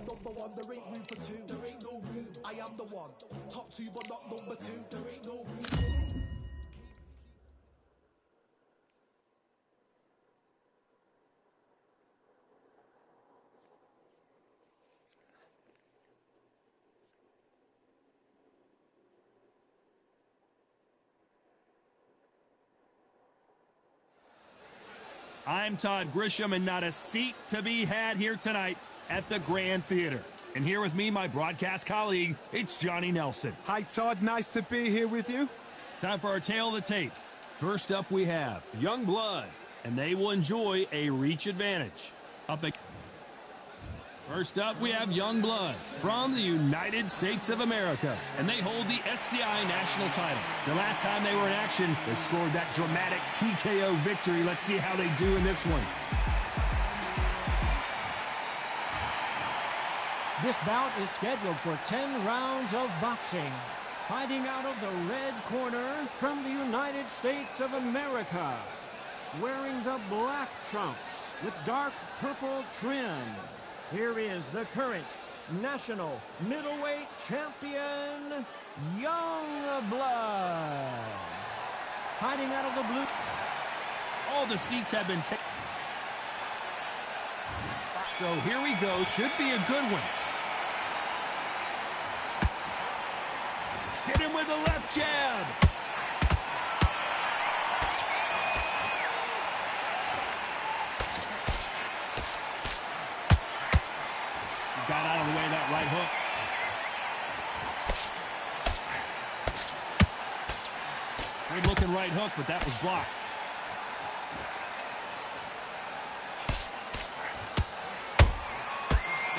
number one, there ain't room for two. There ain't no room. I am the one. Top two, but not number two. There ain't no room. I'm Todd Grisham, and not a seat to be had here tonight at the Grand Theater. And here with me, my broadcast colleague, it's Johnny Nelson. Hi, Todd. Nice to be here with you. Time for our tale of the tape. First up, we have Young Blood, and they will enjoy a reach advantage. First up, we have Young Blood from the United States of America, and they hold the SCI national title. The last time they were in action, they scored that dramatic TKO victory. Let's see how they do in this one. This bout is scheduled for 10 rounds of boxing. Fighting out of the red corner from the United States of America, wearing the black trunks with dark purple trim. Here is the current national middleweight champion, Young Blood. Fighting out of the blue. All the seats have been taken. So here we go. Should be a good one. Hit him with a left jab. Got out of the way of that right hook. Good looking right hook, but that was blocked.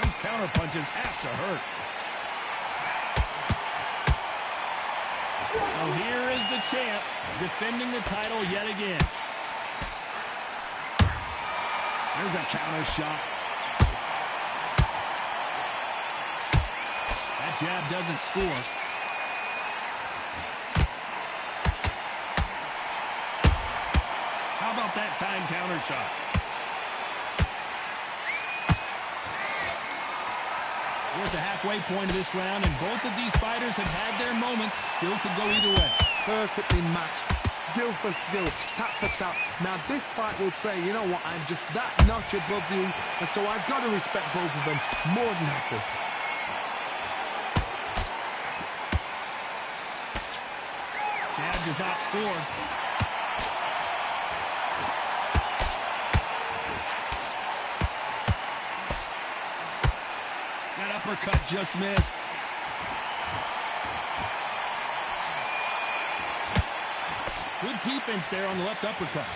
Those counter punches have to hurt. So here is the champ defending the title yet again. There's a counter shot. That jab doesn't score. How about that time counter shot? We're at the halfway point of this round, and both of these fighters have had their moments. Still could go either way. Perfectly matched. Skill for skill. Tap for tap. Now, this fight will say, you know what, I'm just that notch above you, and so I've got to respect both of them more than happy. Jab does not score. That uppercut just missed. Good defense there on the left uppercut.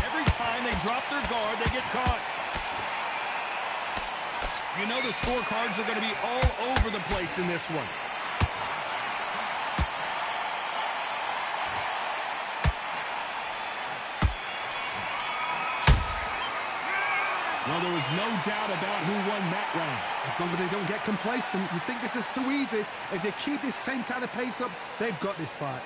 Every time they drop their guard, they get caught. You know the scorecards are going to be all over the place in this one. Well, there was no doubt about who won that round. As long as they don't get complacent, you think this is too easy. If they keep this same kind of pace up, they've got this fight.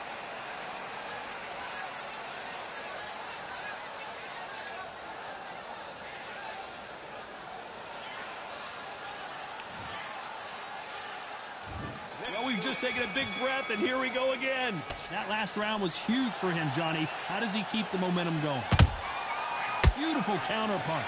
Well, we've just taken a big breath, and here we go again. That last round was huge for him, Johnny. How does he keep the momentum going? Beautiful counter punch.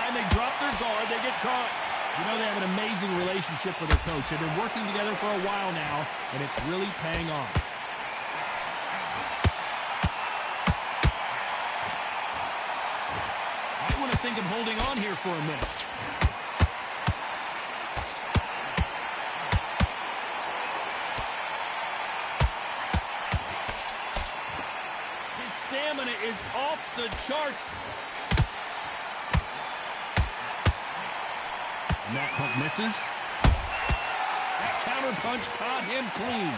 They drop their guard, they get caught. You know, they have an amazing relationship with their coach. They've been working together for a while now, and it's really paying off. I want to think of holding on here for a minute. His stamina is off the charts. And that hook misses. That counter punch caught him clean.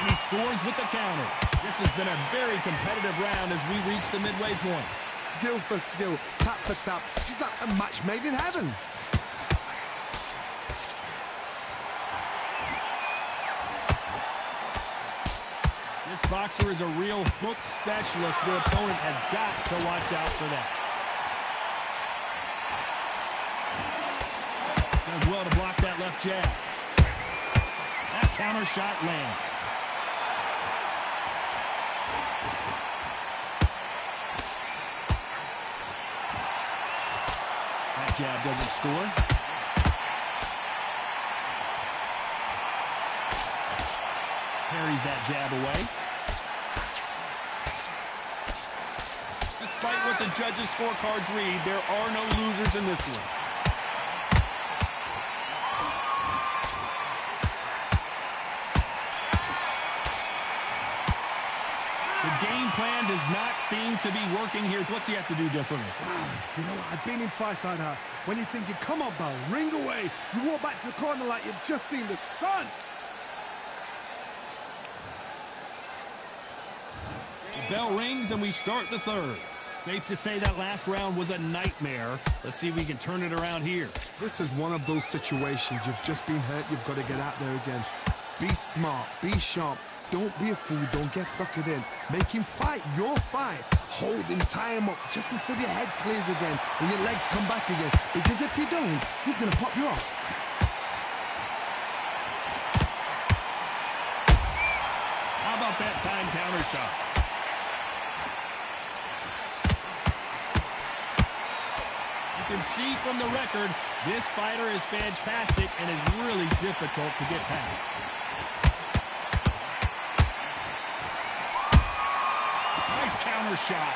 And he scores with the counter. This has been a very competitive round as we reach the midway point. Skill for skill, tap for tap. She's like a match made in heaven. boxer is a real hook specialist. The opponent has got to watch out for that. Does well to block that left jab. That counter shot lands. That jab doesn't score. Parries that jab away. Despite what the judges' scorecards read, there are no losers in this one. The game plan does not seem to be working here. What's he have to do differently? Wow, you know what? I've been in fights like that. When you're thinking, come on, Bell, ring away. You walk back to the corner like you've just seen the sun. The bell rings and we start the third. Safe to say that last round was a nightmare. Let's see if we can turn it around here. This is one of those situations. You've just been hurt. You've got to get out there again. Be smart. Be sharp. Don't be a fool. Don't get suckered in. Make him fight your fight. Hold him, tie him up, just until your head clears again and your legs come back again. Because if you don't, he's going to pop you off. How about that time counter shot? You can see from the record, this fighter is fantastic and is really difficult to get past. Nice counter shot.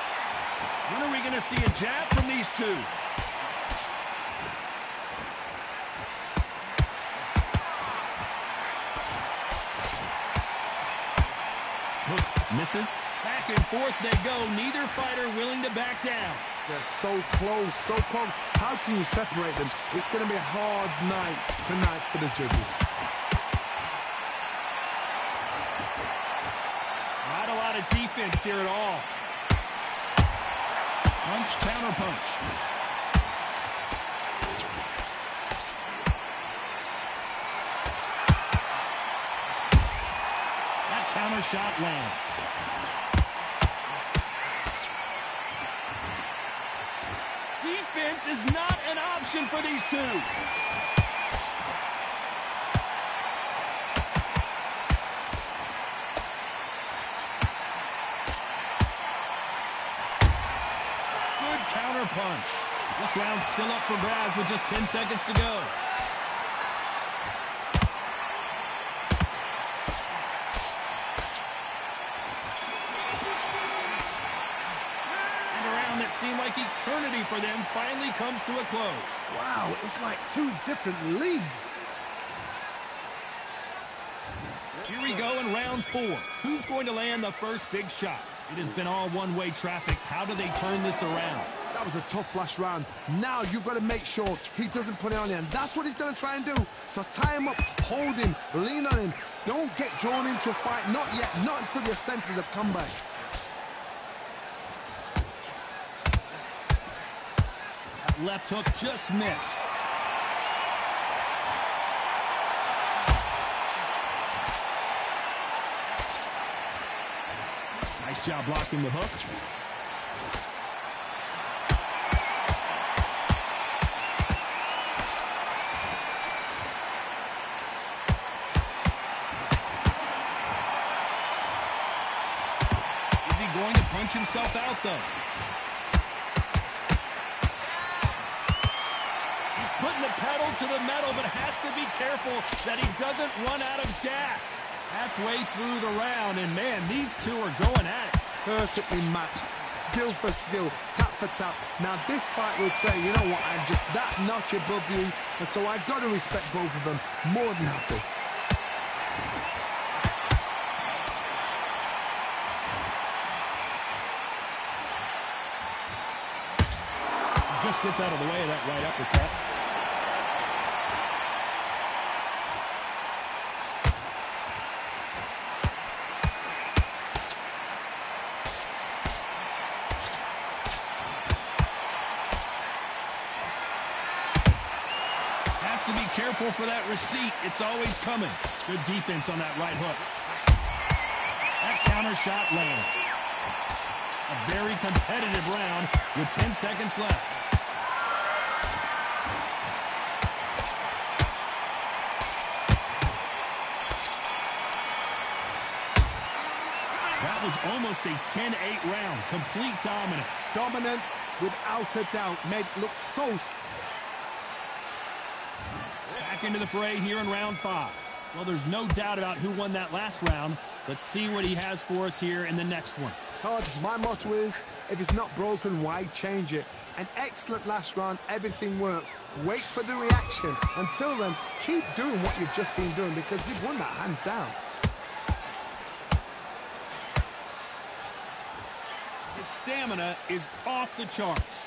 When are we going to see a jab from these two? Hook misses. Back and forth they go. Neither fighter willing to back down. They're so close, so close. How can you separate them? It's going to be a hard night tonight for the judges. Not a lot of defense here at all. Punch, counter punch. That counter shot lands. Defense is not an option for these two. Counter punch. This round's still up for grabs with just 10 seconds to go. And a round that seemed like eternity for them finally comes to a close. Wow, it's like two different leagues. Here we go in round 4. Who's going to land the first big shot? It has been all one-way traffic. How do they turn this around? That was a tough last round. Now you've got to make sure he doesn't put it on you, and that's what he's going to try and do. So tie him up, hold him, lean on him. Don't get drawn into a fight. Not yet. Not until your senses have come back. That left hook just missed. Nice job blocking the hook. Is he going to punch himself out, though? He's putting the pedal to the metal, but has to be careful that he doesn't run out of gas. Halfway through the round, and man, these two are going at it. Perfectly matched, skill for skill, tap for tap. Now this fight will say, you know what, I'm just that notch above you, and so I've got to respect both of them. More than happy. Just gets out of the way of that right uppercut. Has to be careful for that receipt. It's always coming. Good defense on that right hook. That counter shot lands. A very competitive round with 10 seconds left. That was almost a 10-8 round. Complete dominance. Dominance, without a doubt, made it look so... Back into the fray here in round 5. Well, there's no doubt about who won that last round. Let's see what he has for us here in the next one. Todd, my motto is, if it's not broken, why change it? An excellent last round, everything works. Wait for the reaction. Until then, keep doing what you've just been doing because you've won that hands down. His stamina is off the charts.